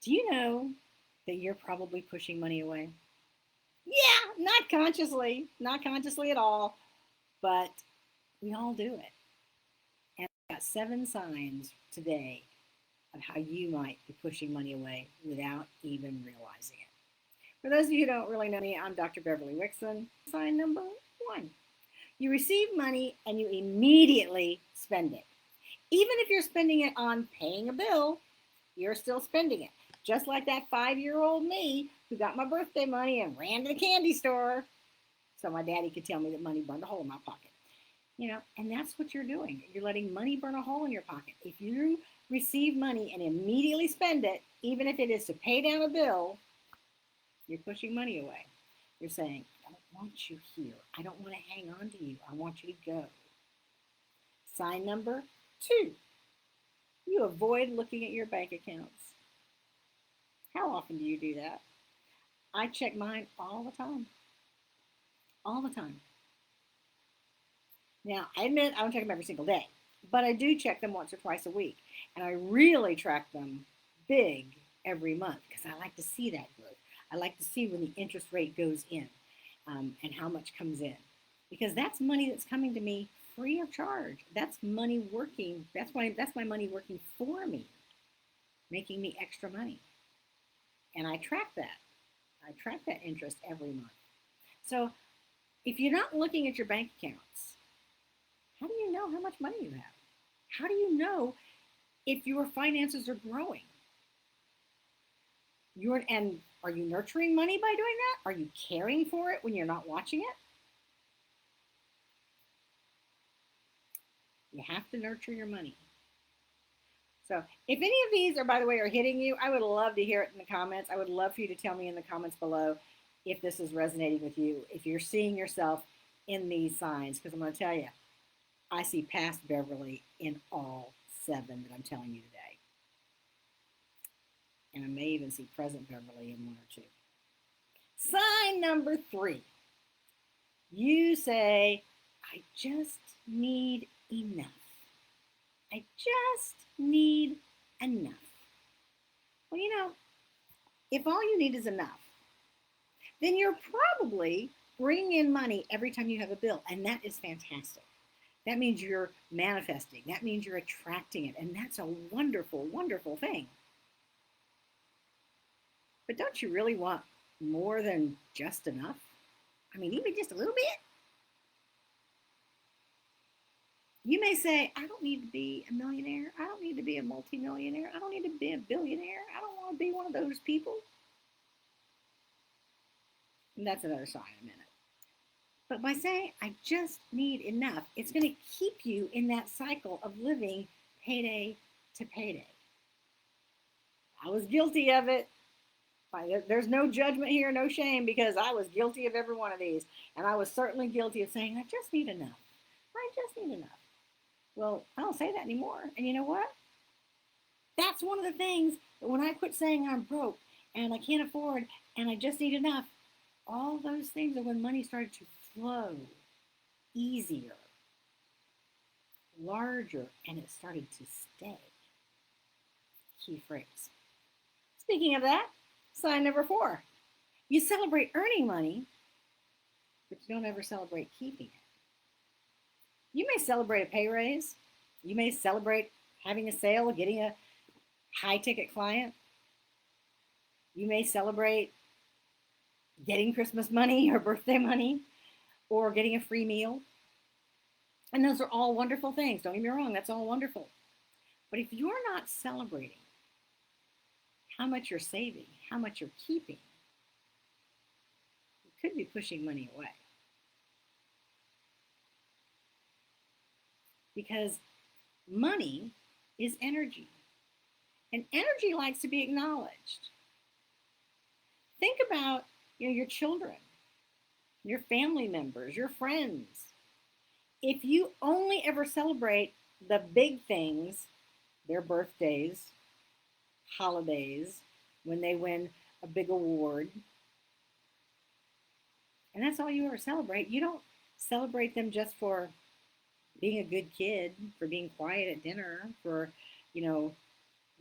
Do you know that you're probably pushing money away? Yeah, not consciously at all, but we all do it. And I've got 7 signs today of how you might be pushing money away without even realizing it. For those of you who don't really know me, I'm Dr. Beverly Wixon. Sign number 1. You receive money and you immediately spend it. Even if you're spending it on paying a bill, you're still spending it. Just like that 5-year-old me who got my birthday money and ran to the candy store so my daddy could tell me that money burned a hole in my pocket. And that's what you're doing. You're letting money burn a hole in your pocket. If you receive money and immediately spend it, even if it is to pay down a bill, you're pushing money away. You're saying, I don't want you here. I don't want to hang on to you. I want you to go. Sign number 2, you avoid looking at your bank accounts. How often do you do that? I check mine all the time. All the time. Now, I admit I don't check them every single day, but I do check them once or twice a week. And I really track them big every month because I like to see that growth. I like to see when the interest rate goes in and how much comes in. Because that's money that's coming to me free of charge. That's money working. That's my money working for me, making me extra money. And I track that. I track that interest every month. So if you're not looking at your bank accounts, how do you know how much money you have? How do you know if your finances are growing? And are you nurturing money by doing that? Are you caring for it when you're not watching it? You have to nurture your money. So if any of these are, by the way, are hitting you, I would love to hear it in the comments. I would love for you to tell me in the comments below if this is resonating with you, if you're seeing yourself in these signs, because I'm going to tell you, I see past Beverly in all 7 that I'm telling you today. And I may even see present Beverly in 1 or 2. Sign number 3. You say, I just need enough. I just need enough. Well, if all you need is enough, then you're probably bringing in money every time you have a bill. And that is fantastic. That means you're manifesting. That means you're attracting it. And that's a wonderful, wonderful thing. But don't you really want more than just enough? I mean, even just a little bit? You may say, I don't need to be a millionaire. I don't need to be a multimillionaire. I don't need to be a billionaire. I don't want to be one of those people. And that's another sign in a minute. But by saying, I just need enough, it's going to keep you in that cycle of living payday to payday. I was guilty of it. There's no judgment here, no shame, because I was guilty of every one of these. And I was certainly guilty of saying, I just need enough. I just need enough. Well, I don't say that anymore. And you know what? That's one of the things that when I quit saying I'm broke and I can't afford and I just need enough, all those things are when money started to flow easier, larger, and it started to stay. Key phrase. Speaking of that, sign number 4. You celebrate earning money, but you don't ever celebrate keeping it. You may celebrate a pay raise. You may celebrate having a sale, getting a high ticket client. You may celebrate getting Christmas money or birthday money or getting a free meal. And those are all wonderful things. Don't get me wrong, that's all wonderful. But if you're not celebrating how much you're saving, how much you're keeping, you could be pushing money away. Because money is energy. And energy likes to be acknowledged. Think about your children, your family members, your friends. If you only ever celebrate the big things, their birthdays, holidays, when they win a big award, and that's all you ever celebrate, you don't celebrate them just for being a good kid, for being quiet at dinner, for,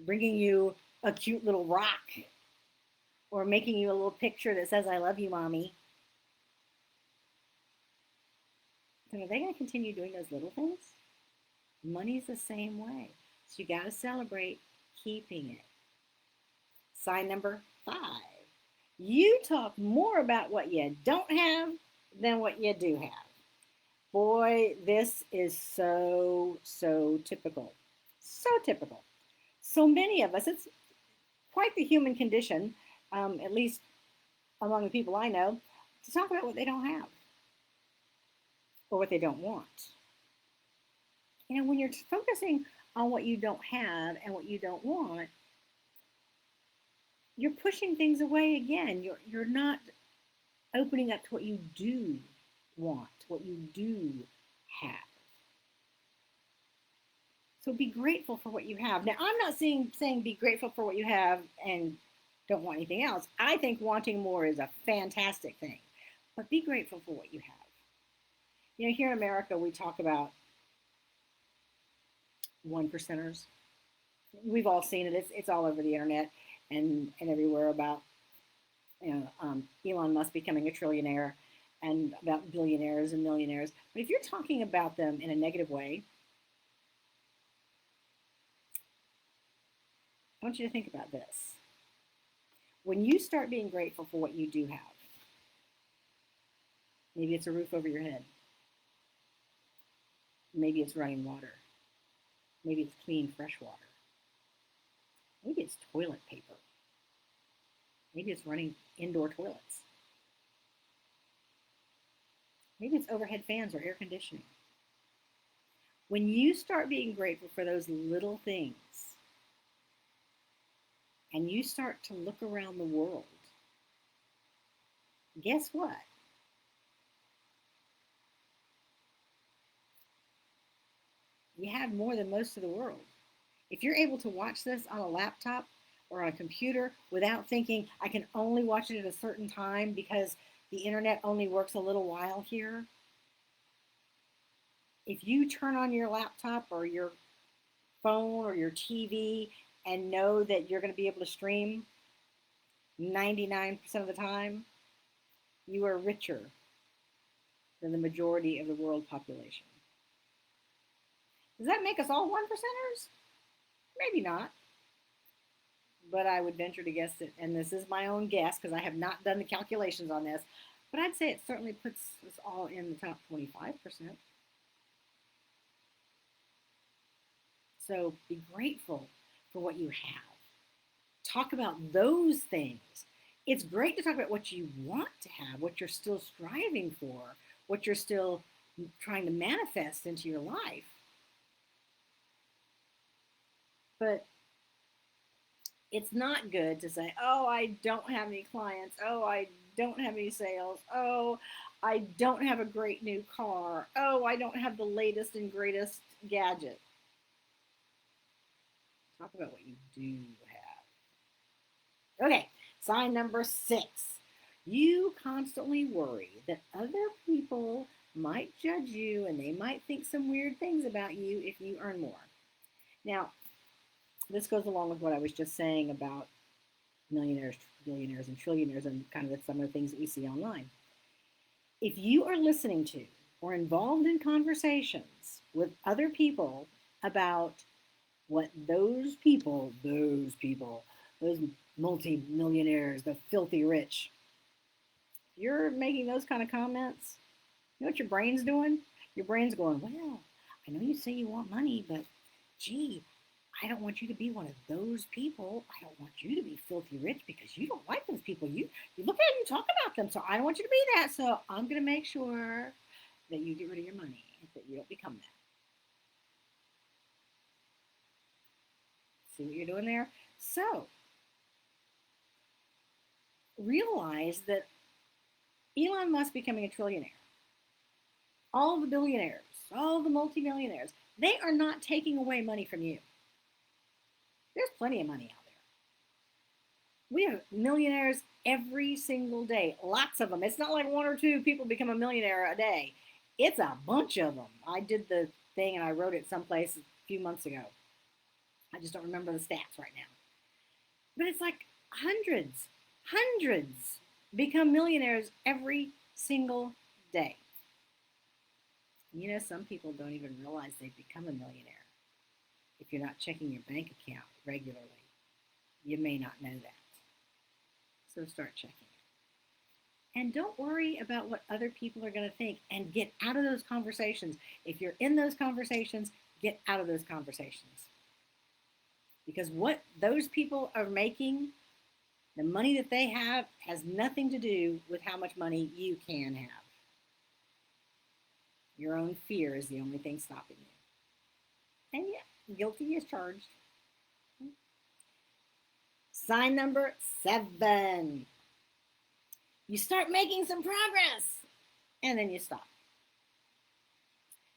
bringing you a cute little rock or making you a little picture that says, I love you, mommy. So are they going to continue doing those little things? Money's the same way. So you got to celebrate keeping it. Sign number 5. You talk more about what you don't have than what you do have. Boy, this is so typical. So typical. So many of us, it's quite the human condition, at least among the people I know, to talk about what they don't have or what they don't want. When you're focusing on what you don't have and what you don't want, you're pushing things away again. You're not opening up to what you do want, what you do have. So be grateful for what you have. Now, I'm not saying be grateful for what you have and don't want anything else. I think wanting more is a fantastic thing. But be grateful for what you have. Here in America, we talk about one percenters. We've all seen it. It's all over the internet and everywhere about Elon Musk becoming a trillionaire and about billionaires and millionaires. But if you're talking about them in a negative way, I want you to think about this. When you start being grateful for what you do have, maybe it's a roof over your head. Maybe it's running water. Maybe it's clean, fresh water. Maybe it's toilet paper. Maybe it's running indoor toilets. Maybe it's overhead fans or air conditioning. When you start being grateful for those little things and you start to look around the world, guess what? You have more than most of the world. If you're able to watch this on a laptop or on a computer without thinking, I can only watch it at a certain time because the internet only works a little while here. If you turn on your laptop or your phone or your TV and know that you're going to be able to stream 99% of the time, you are richer than the majority of the world population. Does that make us all one percenters? Maybe not. But I would venture to guess that, and this is my own guess because I have not done the calculations on this, but I'd say it certainly puts us all in the top 25%. So be grateful for what you have. Talk about those things. It's great to talk about what you want to have, what you're still striving for, what you're still trying to manifest into your life. But it's not good to say, oh, I don't have any clients. Oh, I don't have any sales. Oh, I don't have a great new car. Oh, I don't have the latest and greatest gadget. Talk about what you do have. Okay, sign number 6. You constantly worry that other people might judge you and they might think some weird things about you if you earn more. Now, this goes along with what I was just saying about millionaires, billionaires, and trillionaires and kind of some of the things that we see online. If you are listening to or involved in conversations with other people about what those multi-millionaires, the filthy rich, if you're making those kind of comments, you know what your brain's doing? Your brain's going, well, I know you say you want money, but gee, I don't want you to be one of those people. I don't want you to be filthy rich because you don't like those people. You look at them, you talk about them, so I don't want you to be that. So I'm going to make sure that you get rid of your money, that you don't become that. See what you're doing there? So realize that Elon Musk becoming a trillionaire, all the billionaires, all the multimillionaires, they are not taking away money from you. There's plenty of money out there. We have millionaires every single day, lots of them. It's not like 1 or 2 people become a millionaire a day. It's a bunch of them. I did the thing and I wrote it someplace a few months ago. I just don't remember the stats right now. But it's like hundreds become millionaires every single day. You know, some people don't even realize they've become a millionaire if you're not checking your bank account regularly. You may not know that. So start checking it. And don't worry about what other people are going to think, and get out of those conversations. If you're in those conversations, get out of those conversations. Because what those people are making, the money that they have, has nothing to do with how much money you can have. Your own fear is the only thing stopping you. And yeah, guilty as charged. Sign number 7. You start making some progress, and then you stop.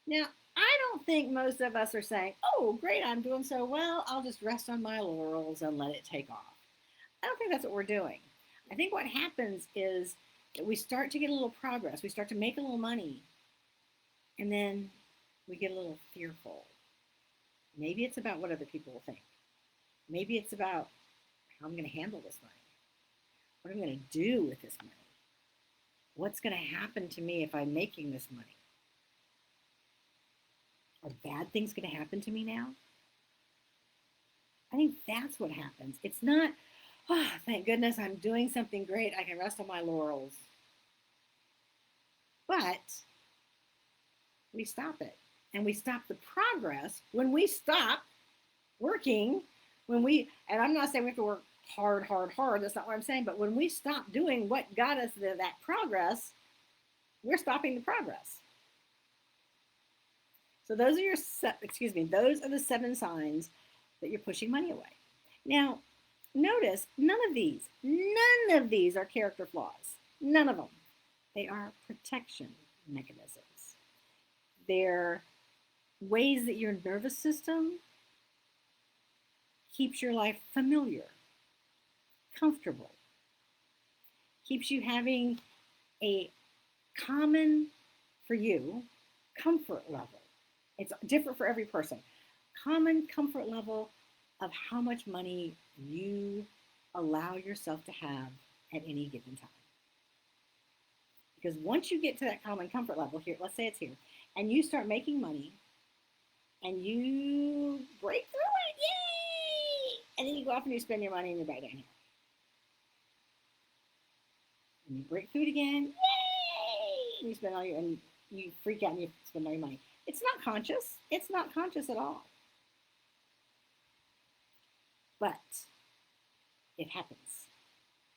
Now, I don't think most of us are saying, oh, great, I'm doing so well, I'll just rest on my laurels and let it take off. I don't think that's what we're doing. I think what happens is that we start to get a little progress, we start to make a little money, and then we get a little fearful. Maybe it's about what other people will think. Maybe it's about how I'm going to handle this money. What am I going to do with this money? What's going to happen to me if I'm making this money? Are bad things going to happen to me now? I think that's what happens. It's not, oh, thank goodness I'm doing something great, I can rest on my laurels. But we stop it. And we stop the progress when we stop working, and I'm not saying we have to work hard, that's not what I'm saying, but when we stop doing what got us that progress, we're stopping the progress. So those are those are the 7 signs that you're pushing money away. Now, notice none of these are character flaws. None of them. They are protection mechanisms. They're ways that your nervous system keeps your life familiar, comfortable, keeps you having a common, for you, comfort level. It's different for every person. Common comfort level of how much money you allow yourself to have at any given time. Because once you get to that common comfort level, here, let's say it's here, and you start making money, and you break through it, yay! And then you go off and you spend your money and you're back down here. And you break through it again, yay! And you spend all your, and you freak out and you spend all your money. It's not conscious. It's not conscious at all. But it happens.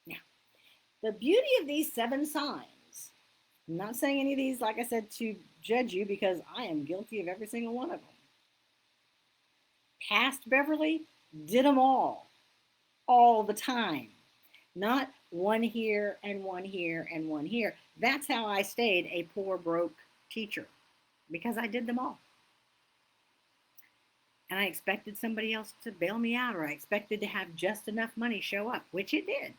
Now, the beauty of these 7 signs, I'm not saying any of these, like I said, to judge you, because I am guilty of every single one of them. Past Beverly did them all the time. Not one here and one here and one here. That's how I stayed a poor, broke teacher, because I did them all. And I expected somebody else to bail me out, or I expected to have just enough money show up, which it did.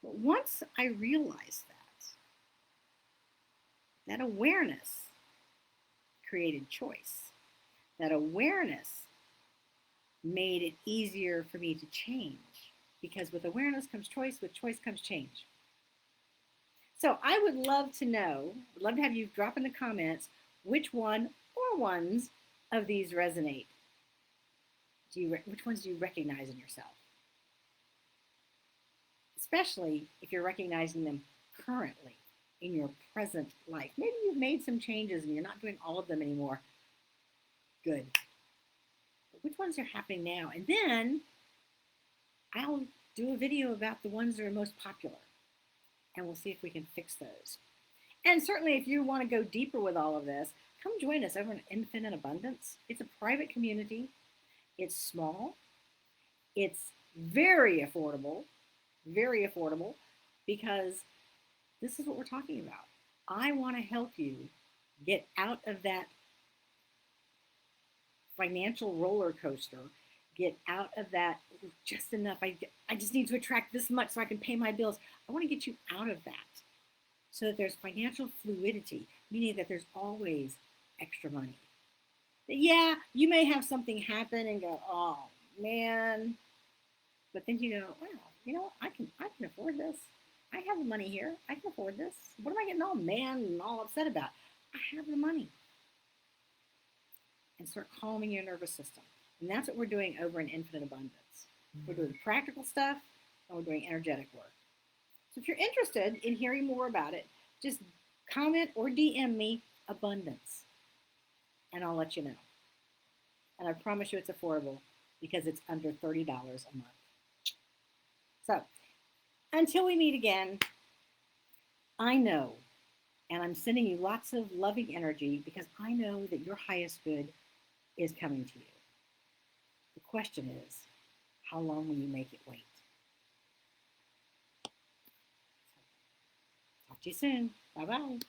But once I realized that awareness created choice. That awareness made it easier for me to change, because with awareness comes choice, with choice comes change. So I would love to know, would love to have you drop in the comments which one or ones of these resonate. Which ones do you recognize in yourself? Especially if you're recognizing them currently in your present life. Maybe you've made some changes and you're not doing all of them anymore. Good. But which ones are happening now? And then I'll do a video about the ones that are most popular, and we'll see if we can fix those. And certainly if you want to go deeper with all of this, come join us over in Infinite Abundance. It's a private community. It's small. It's very affordable, because this is what we're talking about. I want to help you get out of that financial roller coaster, get out of that just enough. I just need to attract this much so I can pay my bills. I want to get you out of that so that there's financial fluidity, meaning that there's always extra money. Yeah, you may have something happen and go, oh man, But then you go, wow, I can afford this. I have the money here. I can afford this. What am I getting all mad and all upset about? I have the money. And start calming your nervous system. And that's what we're doing over in Infinite Abundance. We're doing practical stuff and we're doing energetic work. So if you're interested in hearing more about it, just comment or DM me abundance and I'll let you know. And I promise you it's affordable because it's under $30 a month. So until we meet again, I know, and I'm sending you lots of loving energy because I know that your highest good is coming to you. The question is, how long will you make it wait? Talk to you soon. Bye-bye.